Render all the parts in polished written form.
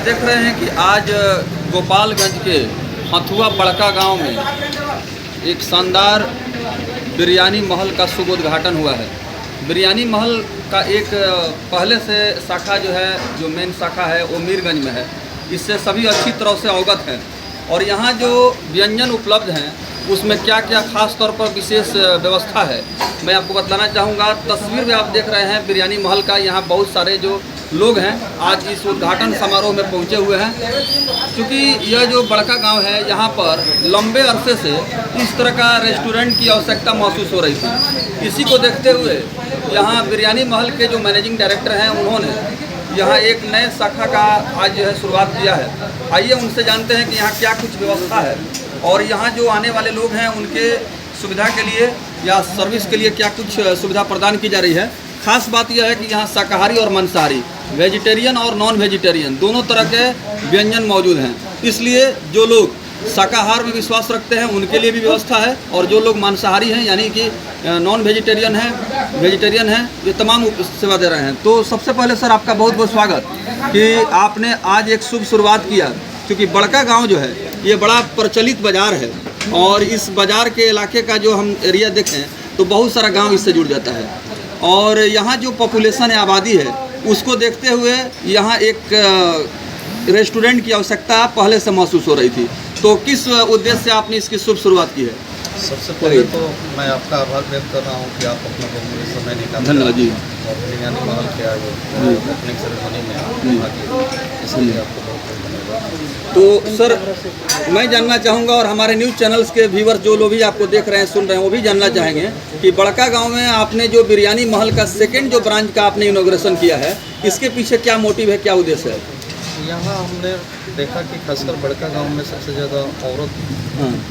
देख रहे हैं कि आज गोपालगंज के हथुआ बड़का गांव में एक शानदार बिरयानी महल का शुभ उद्घाटन हुआ है। बिरयानी महल का एक पहले से शाखा जो मेन शाखा है वो मीरगंज में है। इससे सभी अच्छी तरह से अवगत हैं और यहाँ जो व्यंजन उपलब्ध हैं उसमें क्या क्या खास तौर पर विशेष व्यवस्था है मैं आपको बताना चाहूँगा। तस्वीर में आप देख रहे हैं बिरयानी महल का। यहाँ बहुत सारे जो लोग हैं आज इस उद्घाटन समारोह में पहुँचे हुए हैं। क्योंकि यह जो बड़का गांव है यहाँ पर लंबे अरसे से इस तरह का रेस्टोरेंट की आवश्यकता महसूस हो रही थी। इसी को देखते हुए यहाँ बिरयानी महल के जो मैनेजिंग डायरेक्टर हैं उन्होंने यहाँ एक नए शाखा का आज जो है शुरुआत किया है। आइए उनसे जानते हैं कि यहाँ क्या कुछ व्यवस्था है और यहाँ जो आने वाले लोग हैं उनके सुविधा के लिए या सर्विस के लिए क्या कुछ सुविधा प्रदान की जा रही है। खास बात यह है कि यहाँ शाकाहारी और मांसाहारी, वेजिटेरियन और नॉन वेजिटेरियन दोनों तरह के व्यंजन मौजूद हैं। इसलिए जो लोग शाकाहार में विश्वास रखते हैं उनके लिए भी व्यवस्था है और जो लोग मांसाहारी हैं यानी कि नॉन वेजिटेरियन हैं, वेजिटेरियन हैं, ये तमाम सेवा दे रहे हैं। तो सबसे पहले सर आपका बहुत बहुत स्वागत कि आपने आज एक शुभ शुरुआत किया। क्योंकि बड़का गांव जो है ये बड़ा प्रचलित बाज़ार है और इस बाज़ार के इलाके का जो हम एरिया देखें तो बहुत सारा गांव इससे जुड़ जाता है और यहाँ जो पॉपुलेशन है, आबादी है, उसको देखते हुए यहाँ एक रेस्टोरेंट की आवश्यकता पहले से महसूस हो रही थी। तो किस उद्देश्य से आपने इसकी शुभ शुरुआत की है? सबसे पहले तो मैं आपका आभार व्यक्त कर रहा हूँ कि आप अपना बहुमूल्य समय निकाल धन्यवाद जी और बिरयानी महल के आज ओपनिंग सेरेमनी में इसलिए आपको बहुत बहुत धन्यवाद। तो सर मैं जानना चाहूँगा और हमारे न्यूज़ चैनल्स के व्यूअर्स जो लोग भी आपको देख रहे हैं, सुन रहे हैं, वो भी जानना चाहेंगे कि बड़का गांव में आपने जो बिरयानी महल का सेकंड जो ब्रांच का आपने इनॉग्रेशन किया है, इसके पीछे क्या मोटिव है, क्या उद्देश्य है? यहाँ हमने देखा कि खासकर बड़का गांव में सबसे ज़्यादा औरत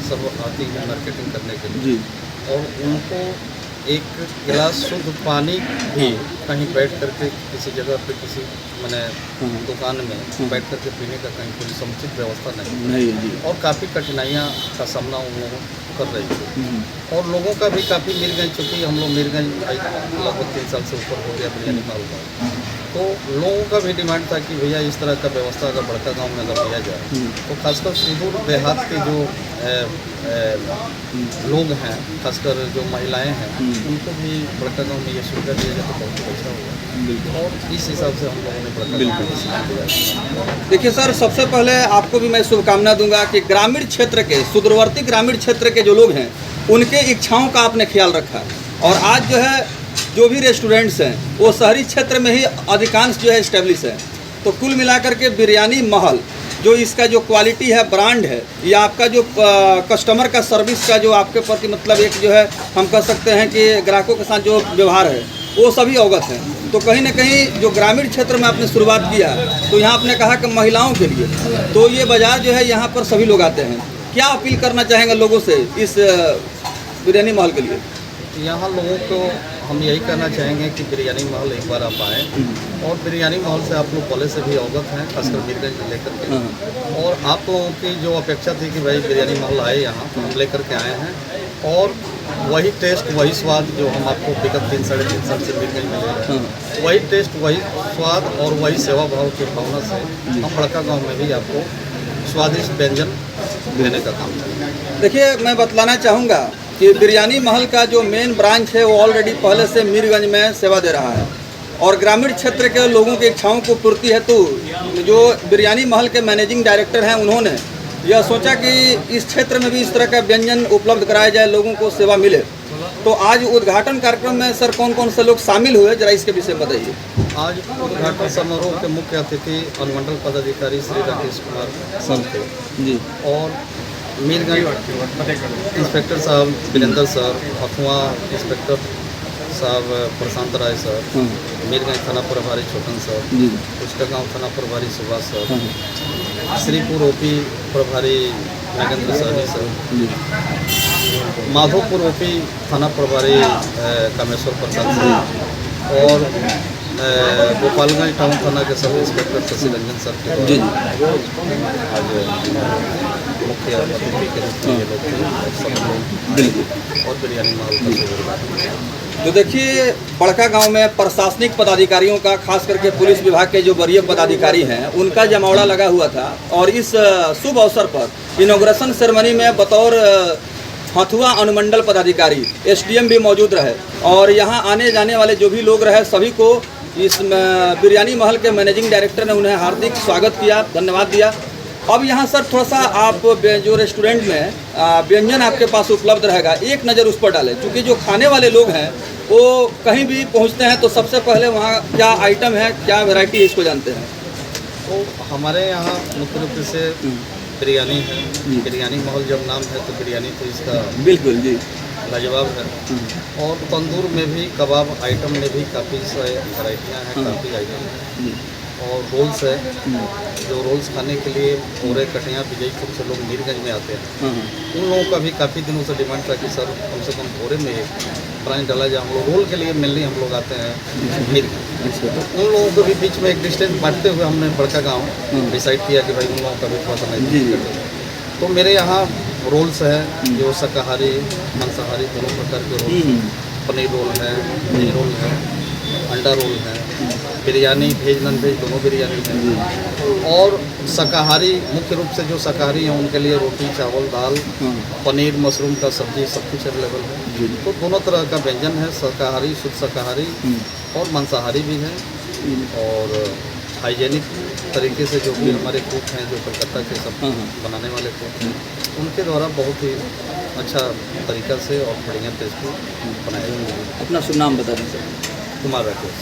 सब आती है मार्केटिंग करने के लिए और उनको एक गिलास शुद्ध पानी भी कहीं बैठ करके किसी जगह पे किसी मैंने दुकान में बैठ करके पीने का कहीं कोई समुचित व्यवस्था नहीं और काफ़ी कठिनाइयाँ का सामना उन लोगों कर रही थी और लोगों का भी काफ़ी मीरगंज, चूँकि हम लोग मीरगंज लगभग 3 साल से ऊपर हो गया बिरयानी महल का, तो लोगों का भी डिमांड था कि भैया इस तरह का व्यवस्था अगर बड़का गांव में अगर दिया जाए तो खासकर सुदूर देहात के जो लोग हैं, खासकर जो महिलाएं हैं, उनको भी बड़का गांव में ये सुविधा दिया जाए तो बहुत अच्छा होगा और इस हिसाब से हम लोगों ने बड़का गांव दिया। देखिए सर, सबसे पहले आपको भी मैं शुभकामना दूंगा कि ग्रामीण क्षेत्र के, सुदूरवर्ती ग्रामीण क्षेत्र के जो लोग हैं उनके इच्छाओं का आपने ख्याल रखा और आज जो है जो भी रेस्टोरेंट्स हैं वो शहरी क्षेत्र में ही अधिकांश जो है इस्टेब्लिश है। तो कुल मिलाकर के बिरयानी महल जो इसका जो क्वालिटी है, ब्रांड है, या आपका जो कस्टमर का सर्विस का जो आपके प्रति मतलब एक जो है हम कह सकते हैं कि ग्राहकों के साथ जो व्यवहार है वो सभी अवगत हैं। तो कहीं ना कहीं जो ग्रामीण क्षेत्र में आपने शुरुआत किया तो यहाँ आपने कहा कि महिलाओं के लिए तो ये बाज़ार जो है यहाँ पर सभी लोग आते हैं। क्या अपील करना चाहेंगे लोगों से इस बिरयानी महल के लिए? यहाँ लोगों को हम यही कहना चाहेंगे कि बिरयानी महल एक बार आप आएँ और बिरयानी महल से आप लोग पहले से भी अवगत हैं, खासकर मीरगंज लेकर के, और आप लोगों की जो अपेक्षा थी कि भाई बिरयानी महल आए यहाँ, हम लेकर के आए हैं और वही टेस्ट, वही स्वाद जो हम आपको विगत 3 साढ़े 3 साल से मीरगंज में ले रहे हैं, वही टेस्ट, वही स्वाद और वही सेवा भाव की भावना से हम बड़का गाँव में भी आपको स्वादिष्ट व्यंजन देने का काम करेंगे। देखिए, मैं बतलाना चाहूँगा कि बिरयानी महल का जो मेन ब्रांच है वो ऑलरेडी पहले से मीरगंज में सेवा दे रहा है और ग्रामीण क्षेत्र के लोगों की इच्छाओं को पूर्ति हेतु जो बिरयानी महल के मैनेजिंग डायरेक्टर हैं उन्होंने यह सोचा कि इस क्षेत्र में भी इस तरह का व्यंजन उपलब्ध कराया जाए, लोगों को सेवा मिले। तो आज उद्घाटन कार्यक्रम में सर कौन कौन से लोग शामिल हुए, जरा इसके विषय में बताइए। आज उद्घाटन समारोह के मुख्य अतिथि अनुमंडल पदाधिकारी श्री राकेश कुमार सर थे जी और मीरगंज इंस्पेक्टर साहब वीरेंद्र सर, हथुआ इंस्पेक्टर साहब प्रशांत राय सर, मीरगंज थाना प्रभारी छोटन सर, पुष्कर थाना प्रभारी सुभाष सर, श्रीपुर ओपी प्रभारी नागेंद्र सहनी सर, माधोपुर ओपी थाना प्रभारी कामेश्वर प्रसाद सर और गोपालगंज टाउन थाना के sub inspector Shashi Ranjan sir के द्वारा आज मुख्य अतिथि के रूप में ये लोग थे और सब लोग आए और बिरयानी महल का शुभ। तो देखिए बड़का गांव में प्रशासनिक पदाधिकारियों का, खास करके पुलिस विभाग के जो वरीय पदाधिकारी हैं, उनका जमावड़ा लगा हुआ था। और इस शुभ अवसर पर इनॉग्रेशन सेरेमनी में बतौर हथुआ अनुमंडल पदाधिकारी एसडीएम भी मौजूद रहे और यहाँ आने जाने वाले जो भी लोग रहे सभी को इस बिरयानी महल के मैनेजिंग डायरेक्टर ने उन्हें हार्दिक स्वागत किया, धन्यवाद दिया। अब यहाँ सर थोड़ा सा आप जो रेस्टोरेंट में व्यंजन आपके पास उपलब्ध रहेगा, एक नज़र उस पर डालें, क्योंकि जो खाने वाले लोग हैं वो कहीं भी पहुँचते हैं तो सबसे पहले वहाँ क्या आइटम है, क्या वैरायटी है, इसको जानते हैं। तो हमारे यहाँ मुख्य रूप से बिरयानी है। बिरयानी महल जब नाम है तो बिरयानी तो इसका बिल्कुल जी लाजवाब है। और तंदूर में भी, कबाब आइटम में भी काफ़ी सारे वैराइटियाँ हैं, काफ़ी आइटम हैं। और रोल्स है, जो रोल्स खाने के लिए पूरे कटिया विजयपुर से लोग मीरगंज में आते हैं। उन लोगों का भी काफ़ी दिनों से डिमांड था कि सर कम से कम भोरे में एक ब्रांच डाला जाए। हम लोग रोल के लिए मेनली हम लोग आते हैं मीरगंज। तो उन लोगों को भी बीच में एक डिस्टेंस बांटते हुए हमने बड़का गाँव डिसाइड किया कि भाई उन लोगों का भी थोड़ा सा नहीं। तो मेरे यहाँ रोल्स है जो शाकाहारी मांसाहारी दोनों प्रकार के रोल, पनीर रोल है, दही रोल है, अंडा रोल है, बिरयानी वेज नॉन वेज दोनों बिरयानी है। और शाकाहारी मुख्य रूप से जो शाकाहारी हैं उनके लिए रोटी चावल दाल पनीर मशरूम का सब्जी सब कुछ अवेलेबल है। तो दोनों तरह का व्यंजन है, शाकाहारी शुद्ध शाकाहारी और मांसाहारी भी है। और हाइजेनिक तरीके से जो भी हमारे कुक हैं, जो कलकत्ता के सब बनाने वाले कुक हैं, उनके द्वारा बहुत ही अच्छा तरीक़ा से और बढ़िया टेस्टी बनाया जाता है। अपना शुभ नाम बता दें सर। कुमार राकेश।